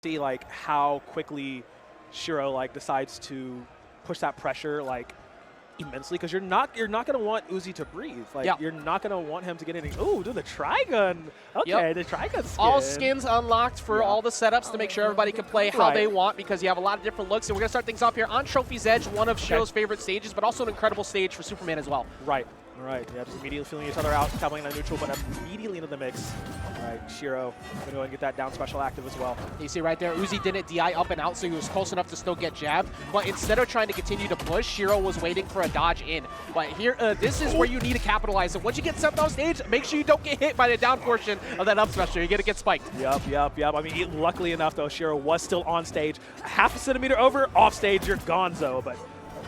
see like how quickly Shiro like decides to push that pressure like immensely, because you're not gonna want Uzi to breathe. Like you're not gonna want him to get any. Ooh, do the Trigun. Okay, the Trigun skin. All skins unlocked for all the setups to make sure everybody can play how they want, because you have a lot of different looks. And we're gonna start things off here on Trophy's Edge, one of Shiro's favorite stages, but also an incredible stage for Superman as well. Right. Right, yeah, just immediately feeling each other out, doubling on neutral, but immediately into the mix. All right, Shiro gonna go and get that down special active as well. You see right there, Uzi didn't DI up and out, so he was close enough to still get jabbed. But instead of trying to continue to push, Shiro was waiting for a dodge in. But here, this is where you need to capitalize. And once you get set on stage, make sure you don't get hit by the down portion of that up special. You're gonna get spiked. Yep. I mean, luckily enough though, Shiro was still on stage. Half a centimeter over, off stage, you're gonzo. But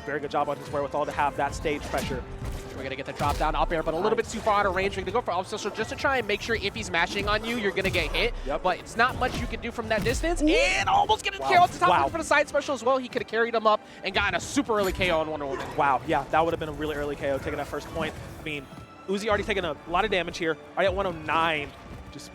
very good job on his wherewithal to have that stage pressure. We're going to get the drop down up air, but a little bit too far out of range. We're going to go for up special just to try and make sure if he's mashing on you, you're going to get hit. But it's not much you can do from that distance. And almost getting KO off the top for the side special as well. He could have carried him up and gotten a super early KO on Wonder Woman. Wow, yeah, that would have been a really early KO, taking that first point. I mean, Uzi already taking a lot of damage here. Already at 109.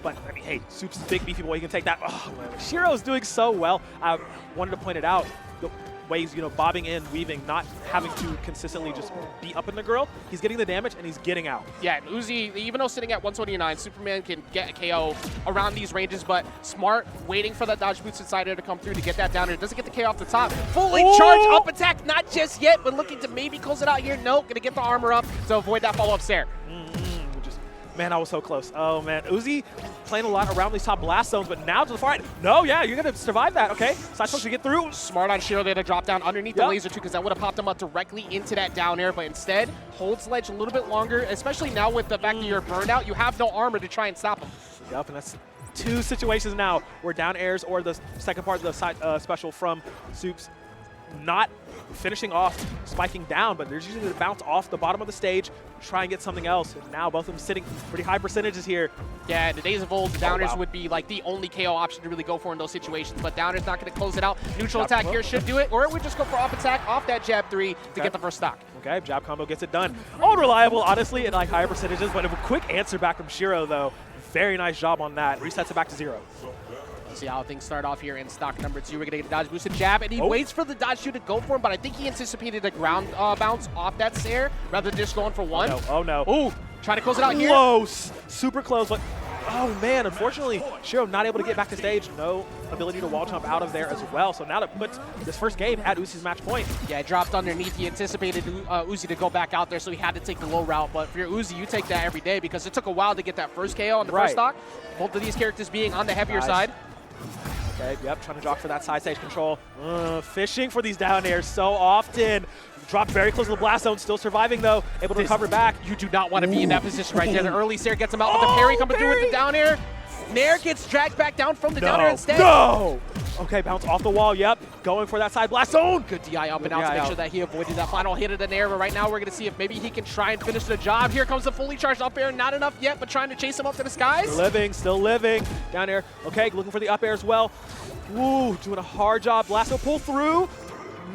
But, I mean, hey, Soup's big, beefy boy, he can take that. Oh, man. Shiro's doing so well. I wanted to point it out. The ways, bobbing in, weaving, not having to consistently just be up in the girl. He's getting the damage, and he's getting out. Yeah, Uzi, even though sitting at 129, Superman can get a KO around these ranges, but smart, waiting for that dodge boost inside air to come through to get that down there. Doesn't get the KO off the top. Fully charged up attack, not just yet, but looking to maybe close it out here. Nope, gonna get the armor up to avoid that follow-up stare. Man, I was so close. Oh, man. Uzi playing a lot around these top blast zones, but now to the far end. No, yeah, you're going to survive that, okay? Side supposed to get through. Smart on Shiro there to drop down underneath the laser, too, because that would have popped him up directly into that down air, but instead holds ledge a little bit longer, especially now with the fact that you're burned out. You have no armor to try and stop him. Yep, and that's two situations now where down airs or the second part of the side special from Soups not finishing off, spiking down, but there's usually the bounce off the bottom of the stage, try and get something else. And now both of them sitting pretty high percentages here. Yeah, in the days of old, the downers would be like the only KO option to really go for in those situations, but downers not going to close it out. Neutral attack here should do it, or it would just go for up attack off that jab 3 to get the first stock. Okay, jab combo gets it done. Unreliable, honestly, in like higher percentages, but a quick answer back from Shiro, though. Very nice job on that. Resets it back to 0. See how things start off here in stock number 2. We're going to get a dodge boosted jab, and he waits for the dodge shoot to go for him, but I think he anticipated a ground bounce off that stair rather than just going for one. Oh, no. Ooh, trying to close it out here. Close. Super close, but oh, man, unfortunately, Shiro not able to get back to stage. No ability to wall jump out of there as well. So now that puts this first game at Uzi's match point. Yeah, it dropped underneath. He anticipated Uzi to go back out there, so he had to take the low route. But for your Uzi, you take that every day because it took a while to get that first KO on the first stock. Both of these characters being on the heavier side. Okay, yep, trying to jock for that side stage control. Fishing for these down airs so often. Dropped very close to the blast zone, still surviving though, able to recover back. You do not want to be in that position right there. The early Sair gets him out with the parry coming through with the down air. Nair gets dragged back down from the down air instead. No! Okay, bounce off the wall, yep. Going for that side blast zone. Good DI up and out to make sure that he avoided that final hit of the Nair, but right now we're going to see if maybe he can try and finish the job. Here comes the fully charged up air, not enough yet, but trying to chase him up to the skies. Still living. Down air, okay, looking for the up air as well. Ooh, doing a hard job. Blasto pull through.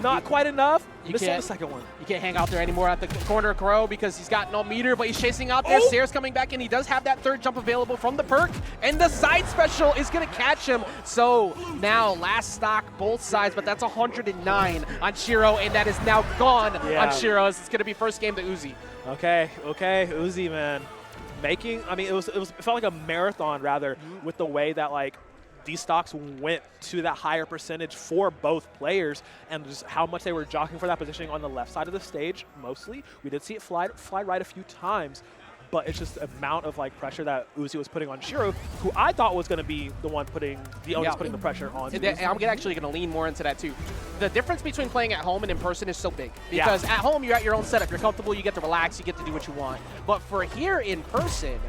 Not quite enough. Missed on the second one. You can't hang out there anymore at the corner crow because he's got no meter, but he's chasing out there. Sair's coming back in. He does have that third jump available from the perk, and the side special is going to catch him. So now last stock, both sides, but that's 109 on Shiro, and that is now gone on Shiro. It's going to be first game to Uzi. Okay, Uzi, man. It felt like a marathon rather with the way that like these stocks went to that higher percentage for both players and just how much they were jockeying for that positioning on the left side of the stage mostly. We did see it fly right a few times, but it's just the amount of like pressure that Uzi was putting on Shiro, who I thought was going to be the one putting the pressure on. And I'm actually going to lean more into that too. The difference between playing at home and in person is so big because at home you're at your own setup, you're comfortable, you get to relax, you get to do what you want. But for here in person,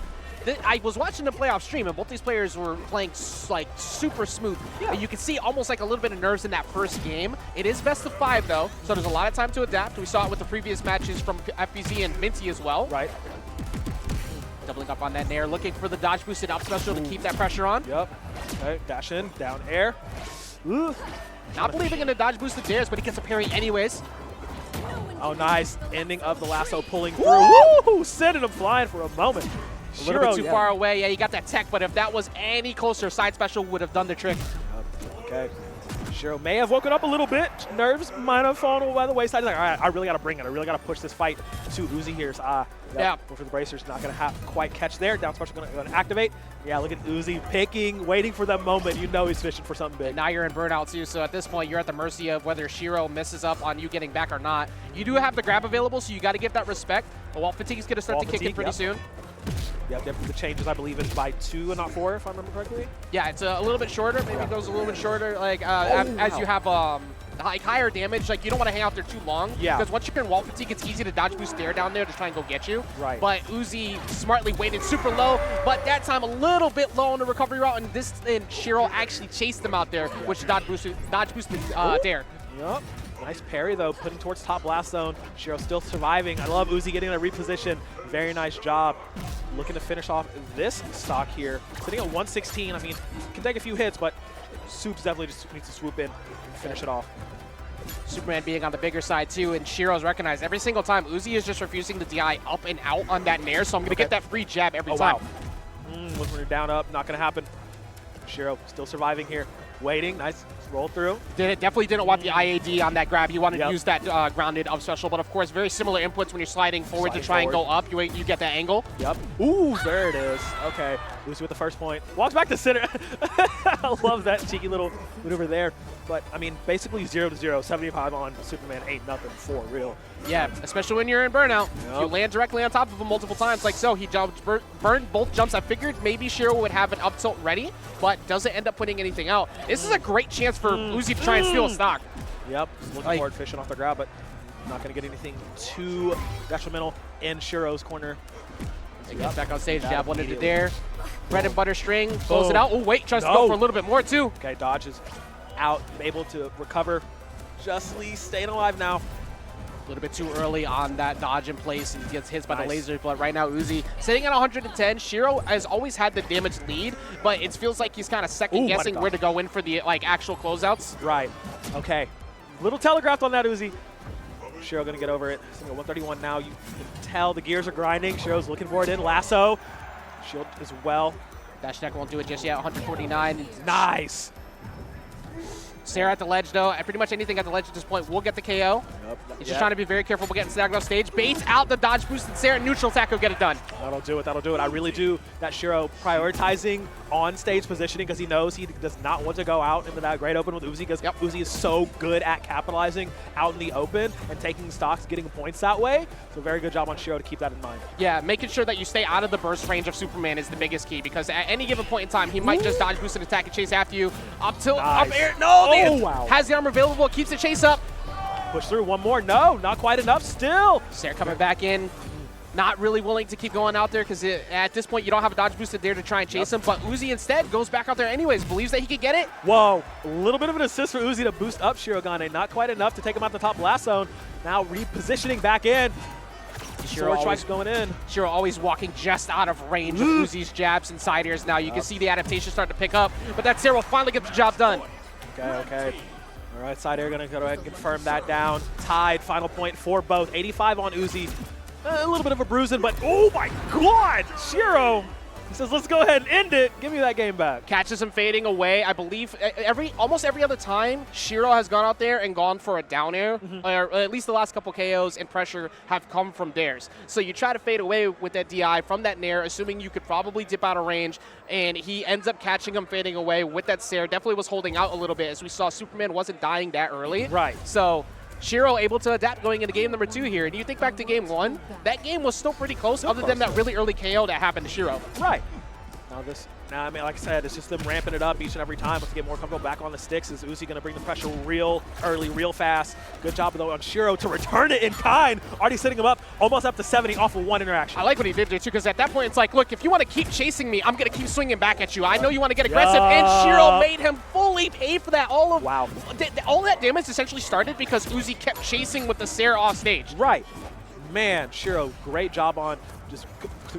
I was watching the playoff stream, and both these players were playing like super smooth. You can see almost like a little bit of nerves in that first game. It is best of 5 though, so there's a lot of time to adapt. We saw it with the previous matches from FBZ and Minty as well. Right. Doubling up on that Nair, looking for the dodge boosted up special to keep that pressure on. Yep. Okay, dash in, down air. Ooh. Not believing in the dodge boosted dares, but he gets a parry anyways. Oh, nice. Ending of the lasso pulling through. Sending him flying for a moment. A little bit too far away. Yeah, you got that tech, but if that was any closer, side special would have done the trick. Okay. Shiro may have woken up a little bit. Nerves might have fallen by the wayside. He's like, all right, I really got to bring it. I really got to push this fight to Uzi here. So, yeah. Go for the bracers. Not going to quite catch there. Down special going to activate. Yeah, look at Uzi picking, waiting for that moment. You know he's fishing for something big. And now you're in burnout too, so at this point you're at the mercy of whether Shiro messes up on you getting back or not. You do have the grab available, so you got to give that respect. But Wall Fatigue is going to start to kick in pretty soon. Yep, the changes, I believe, is by 2 and not 4, if I remember correctly. Yeah, it's a little bit shorter. Maybe it goes a little bit shorter. Like as you have like higher damage, like you don't want to hang out there too long. Yeah. Because once you're in Wall Fatigue, it's easy to dodge boost there down there to try and go get you. Right. But Uzi smartly waited super low, but that time a little bit low on the recovery route, and Shiro actually chased him out there, which dodge boosted Dare. Yep. Nice parry, though, putting towards top blast zone. Shiro still surviving. I love Uzi getting a reposition. Very nice job. Looking to finish off this stock here. Sitting at 116. I mean, can take a few hits, but Soups definitely just needs to swoop in and finish it off. Superman being on the bigger side, too, and Shiro's recognized every single time. Uzi is just refusing to DI up and out on that Nair, so I'm going to get that free jab every time. Wow. When you're down up, not going to happen. Shiro still surviving here. Waiting. Nice. Roll through. Definitely didn't want the IAD on that grab. He wanted to use that grounded up special, but of course, very similar inputs when you're sliding forward to try and go up. You get that angle. Yep. Ooh, there it is. Okay. Uzi with the first point. Walks back to center. I love that cheeky little maneuver there. But, I mean, basically 0-0, 75 on Superman, 8-0 for real. Yeah, especially when you're in burnout. If you land directly on top of him multiple times, like so, he burned both jumps. I figured maybe Shiro would have an up tilt ready, but doesn't end up putting anything out. This is a great chance for Uzi to try and steal a stock. Yep, looking forward, fishing off the grab, but not going to get anything too detrimental in Shiro's corner. He gets back on stage, jab one into there. Bread and butter string, close it out. Oh, wait, tries to go for a little bit more, too. Okay, dodges out, able to recover. Justly staying alive now. A little bit too early on that dodge in place and gets hit by the lasers, but right now Uzi sitting at 110. Shiro has always had the damage lead, but it feels like he's kind of second guessing where to go in for the actual closeouts. Right. Okay. Little telegraphed on that, Uzi. Shiro gonna get over it. Sitting at 131 now. You can tell the gears are grinding. Shiro's looking for it in. Lasso. Shield as well. Dash deck won't do it just yet. 149. Nice. Sarah at the ledge, though. Pretty much anything at the ledge at this point will get the KO. Yep. He's just trying to be very careful about getting snagged off stage. Baits out the dodge boost, and Sarah neutral attack will get it done. That'll do it. That'll do it. I really do that Shiro prioritizing on stage positioning because he knows he does not want to go out into that great open with Uzi because Uzi is so good at capitalizing out in the open and taking stocks, getting points that way. So very good job on Shiro to keep that in mind. Yeah, making sure that you stay out of the burst range of Superman is the biggest key because at any given point in time, he might just dodge boost and attack and chase after you. Up tilt, up air. No, has the armor available, keeps the chase up. Push through one more. No, not quite enough still. Sarah coming back in. Not really willing to keep going out there because at this point you don't have a dodge boosted there to try and chase him, but Uzi instead goes back out there anyways, believes that he could get it. Whoa, a little bit of an assist for Uzi to boost up Shirogane. Not quite enough to take him out the top blast zone. Now repositioning back in. Shiro always going in. Shiro always walking just out of range of Uzi's jabs and side airs now. You can see the adaptation starting to pick up, but that Sarah will finally get the job done. Okay. All right, side air gonna go ahead and confirm that down. Tied, final point for both. 85 on Uzi. A little bit of a bruising, but oh my God, Shiro. He says, let's go ahead and end it. Give me that game back. Catches him fading away. I believe almost every other time, Shiro has gone out there and gone for a down air, or at least the last couple KOs and pressure have come from theirs. So you try to fade away with that DI from that nair, assuming you could probably dip out of range, and he ends up catching him fading away with that Sair. Definitely was holding out a little bit, as we saw Superman wasn't dying that early. Right. So Shiro able to adapt going into game number 2 here. And you think back to game 1, that game was still pretty close, other than that really early KO that happened to Shiro. Right. Now, I mean, like I said, it's just them ramping it up each and every time. Let's get more comfortable back on the sticks. Is Uzi going to bring the pressure real early, real fast? Good job, though, on Shiro to return it in kind. Already setting him up almost up to 70 off of one interaction. I like what he did there, too, because at that point, it's like, look, if you want to keep chasing me, I'm going to keep swinging back at you. I know you want to get aggressive, and Shiro made him fully pay for that. All that damage essentially started because Uzi kept chasing with the Sair off stage. Right. Man, Shiro, great job on just,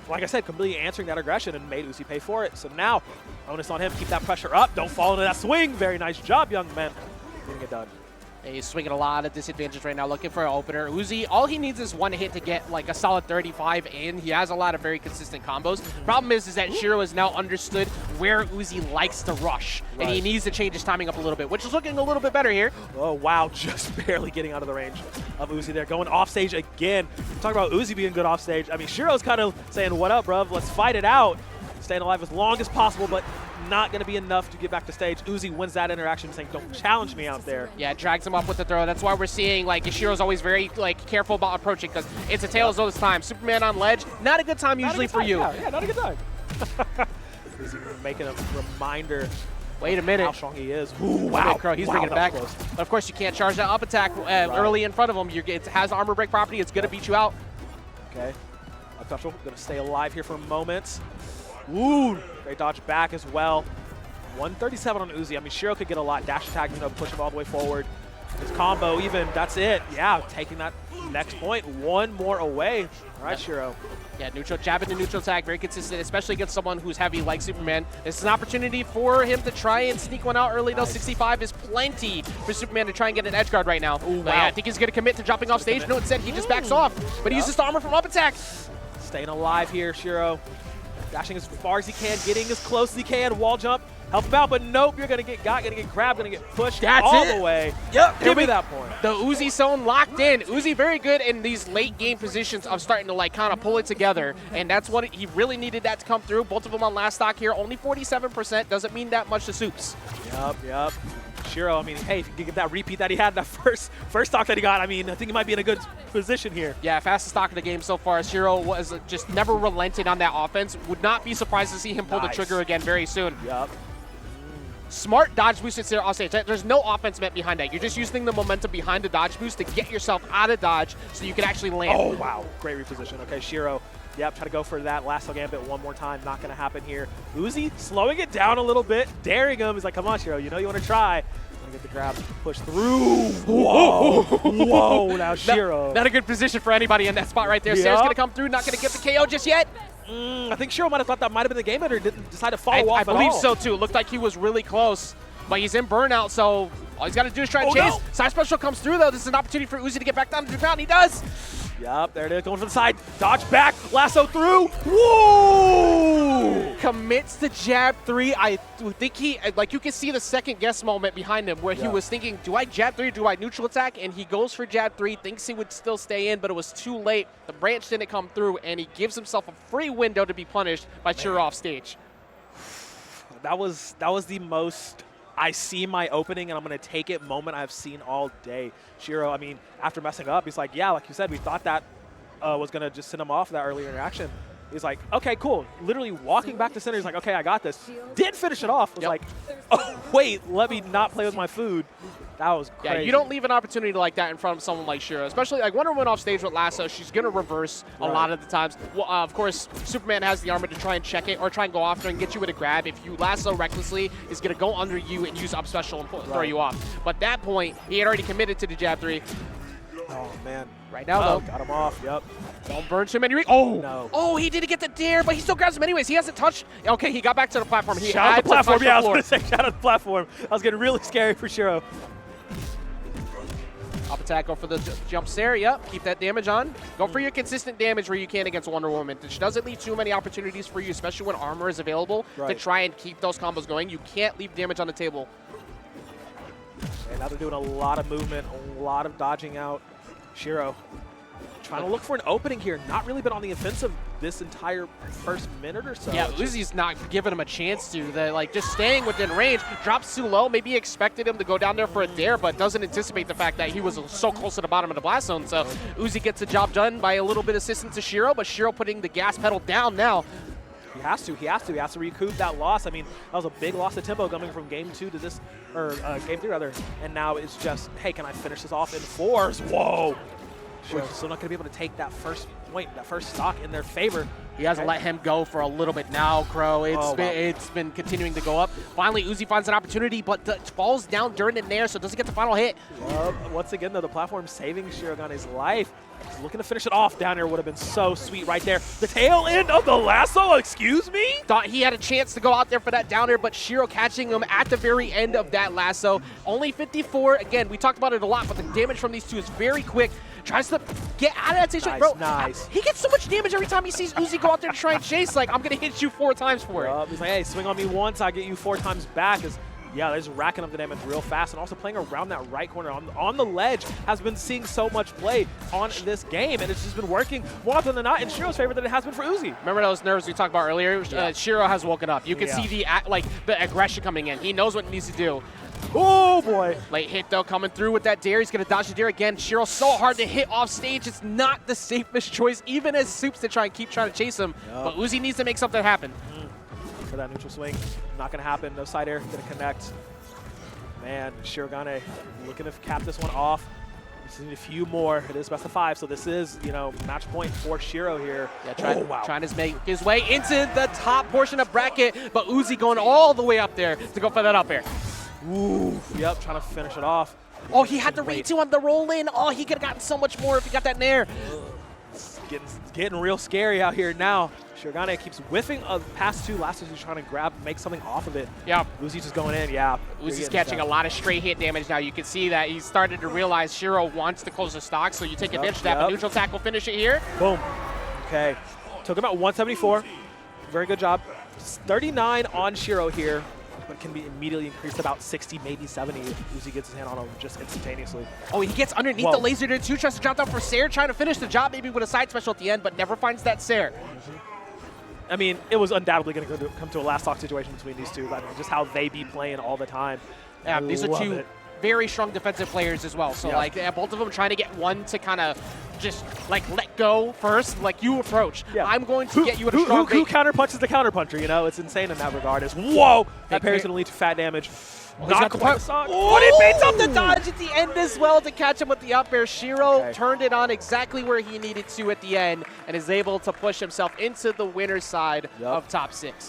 like I said, completely answering that aggression and made Uzi pay for it. So now, onus on him, keep that pressure up. Don't fall into that swing. Very nice job, young man. Getting it done. He's swinging a lot of disadvantages right now, looking for an opener. Uzi, all he needs is one hit to get like a solid 35 in. He has a lot of very consistent combos. Problem is that Shiro has now understood where Uzi likes to rush, and he needs to change his timing up a little bit, which is looking a little bit better here. Oh, wow, just barely getting out of the range of Uzi there. Going off stage again. Talk about Uzi being good off stage. I mean, Shiro's kind of saying, what up, bruv? Let's fight it out. Staying alive as long as possible, but not going to be enough to get back to stage. Uzi wins that interaction, saying, don't challenge me out there. Yeah, drags him up with the throw. That's why we're seeing, like, Ishiro's always very, like, careful about approaching, because it's a tail as old as time. Superman on ledge, not a good time usually for you. Yeah, not a good time. Uzi making a reminder. Wait a minute. How strong he is. Ooh, wow. He's bringing it back. But of course, you can't charge that up attack early in front of him. It has armor break property. It's going to beat you out. Okay. Up special. Going to stay alive here for a moment. Ooh, great dodge back as well. 137 on Uzi. I mean, Shiro could get a lot. Dash attack, you know, push him all the way forward. His combo even, that's it. Yeah, taking that next point. One more away. All right, Shiro. Yeah, neutral jab into neutral attack, very consistent, especially against someone who's heavy like Superman. This is an opportunity for him to try and sneak one out early, though. 65 is plenty for Superman to try and get an edge guard right now. Ooh, wow. Yeah, I think he's going to commit to jumping off stage. No, instead, he just backs off, but he uses the armor from up attack. Staying alive here, Shiro. Dashing as far as he can, getting as close as he can. Wall jump, help him out, but nope, you're going to get got, going to get grabbed, going to get pushed all the way. Yep, give me that point. The Uzi zone locked in. Uzi very good in these late game positions of starting to like kind of pull it together, and that's what he really needed that to come through. Both of them on last stock here, only 47%. Doesn't mean that much to Soups. Yep. Shiro, I mean, hey, if you can get that repeat that he had in that first stock that he got, I mean, I think he might be in a good position here. Yeah, fastest stock in the game so far. Shiro was just never relented on that offense. Would not be surprised to see him pull the trigger again very soon. Yep. Smart dodge boosted there. I'll say there's no offense meant behind that. You're just using the momentum behind the dodge boost to get yourself out of dodge so you can actually land. Oh, wow. Great reposition. Okay, Shiro. Yep, try to go for that last gambit one more time. Not going to happen here. Uzi slowing it down a little bit, daring him. He's like, come on, Shiro. You know you want to try. Gonna get the grab, push through. Whoa. Whoa, now Shiro. Not a good position for anybody in that spot right there. Yep. Sarah's going to come through, not going to get the KO just yet. I think Shiro might have thought that might have been the game ender, didn't decide to follow off I believe so, too. It looked like he was really close, but he's in burnout, so all he's got to do is try and chase. No. Side special comes through, though. This is an opportunity for Uzi to get back down to the ground. He does. Yep, there it is, going for the side. Dodge back, lasso through. Whoa! Commits to jab 3. I think he, like, you can see the second guess moment behind him where he was thinking, do I jab 3, do I neutral attack? And he goes for jab 3, thinks he would still stay in, but it was too late. The branch didn't come through, and he gives himself a free window to be punished by Shiro off stage. That was the most I see my opening and I'm going to take it moment I've seen all day. Shiro, I mean, after messing up, he's like, yeah, like you said, we thought that was going to just send him off that earlier interaction. He's like, okay, cool. Literally walking back to center, he's like, okay, I got this. Did finish it off. Was like, oh, wait, let me not play with my food. That was crazy. Yeah, you don't leave an opportunity like that in front of someone like Shiro, especially like Wonder Woman off stage with lasso. She's going to reverse a lot of the times. Well, of course, Superman has the armor to try and check it or try and go after and get you with a grab. If you lasso recklessly, it's going to go under you and use up special and throw you off. But at that point, he had already committed to the jab 3. Oh, man. Right now, though. Got him off, yep. Don't burn too many. Oh! No. Oh, he didn't get the dare, but he still grabs him anyways. He hasn't touched. Okay, he got back to the platform. He shout out the platform. Yeah, I was going to say shout out the platform. I was getting really scary for Shiro. Up attack, go for the jump stare. Yep, keep that damage on. Go for your consistent damage where you can against Wonder Woman. She doesn't leave too many opportunities for you, especially when armor is available, to try and keep those combos going. You can't leave damage on the table. And now they're doing a lot of movement, a lot of dodging out. Shiro trying to look for an opening here. Not really been on the offensive this entire first minute or so. Yeah, Uzi's not giving him a chance to. Like, just staying within range. Drops too low. Maybe expected him to go down there for a dare, but doesn't anticipate the fact that he was so close to the bottom of the blast zone. So Uzi gets the job done by a little bit of assistance to Shiro, but Shiro putting the gas pedal down now. He has to recoup that loss. I mean, that was a big loss of tempo coming from game 2 to this, or game 3 rather. And now it's just, hey, can I finish this off in 4s? Whoa. Shiro's still not going to be able to take that first point, that first stock in their favor. He hasn't let him go for a little bit now, Crow. It's been continuing to go up. Finally, Uzi finds an opportunity, but falls down during the nair, so doesn't get the final hit. Once again, though, the platform saving Shirogane's life. He's looking to finish it off. Down here would have been so sweet right there. The tail end of the lasso, excuse me? Thought he had a chance to go out there for that down air, but Shiro catching him at the very end of that lasso. Only 54. Again, we talked about it a lot, but the damage from these two is very quick. Tries to get out of that situation. Nice, Bro, nice. He gets so much damage every time he sees Uzi go out there to try and chase. Like, I'm going to hit you 4 times for it. He's like, hey, swing on me once, I get you 4 times back. Yeah, they're just racking up the damage real fast, and also playing around that right corner on the ledge has been seeing so much play on this game, and it's just been working more often than not in Shiro's favor than it has been for Uzi. Remember those nerves we talked about earlier? Yeah. Shiro has woken up. You can see the aggression coming in. He knows what he needs to do. Oh, boy. Late hit, though, coming through with that dare. He's going to dodge the dare again. Shiro so hard to hit off stage. It's not the safest choice, even as Soups to try and keep trying to chase him. Yep. But Uzi needs to make something happen. For that neutral swing, not going to happen. No side air, going to connect. Man, Shirogane looking to cap this one off. Just need a few more. It is best of 5, so this is, match point for Shiro here. Yeah, trying to make his way into the top portion of bracket, but Uzi going all the way up there to go for that up air. Ooh, yep, trying to finish it off. Oh, he had the read 2 on the roll in. Oh, he could have gotten so much more if he got that nair. It's getting real scary out here now. Shirogane keeps whiffing past 2 lassos. He's trying to make something off of it. Yeah. Uzi's just going in, yeah. Uzi's catching a lot of straight hit damage now. You can see that he's started to realize Shiro wants to close the stock, so you take advantage of that. But neutral tackle finish it here. Boom. Okay. Took him at 174. Very good job. 39 on Shiro here, but can be immediately increased to about 60, maybe 70 if Uzi gets his hand on him just instantaneously. Oh, he gets underneath the laser there too. Tries to drop down for Sair, trying to finish the job maybe with a side special at the end, but never finds that Sair. I mean, it was undoubtedly going to come to a last stock situation between these two. I mean, just how they be playing all the time. Yeah, these are 2 very strong defensive players as well. So, both of them trying to get one to kind of just, let go first. Like, you approach. Yeah. I'm going to get you at a strong Who counterpunches the counterpuncher, It's insane in that regard. Whoa! That parry's going to lead to fat damage. Not quite the stock. Oh, he baits up the dodge at the end as well to catch him with the up air. Shiro turned it on exactly where he needed to at the end and is able to push himself into the winner's side of top 6.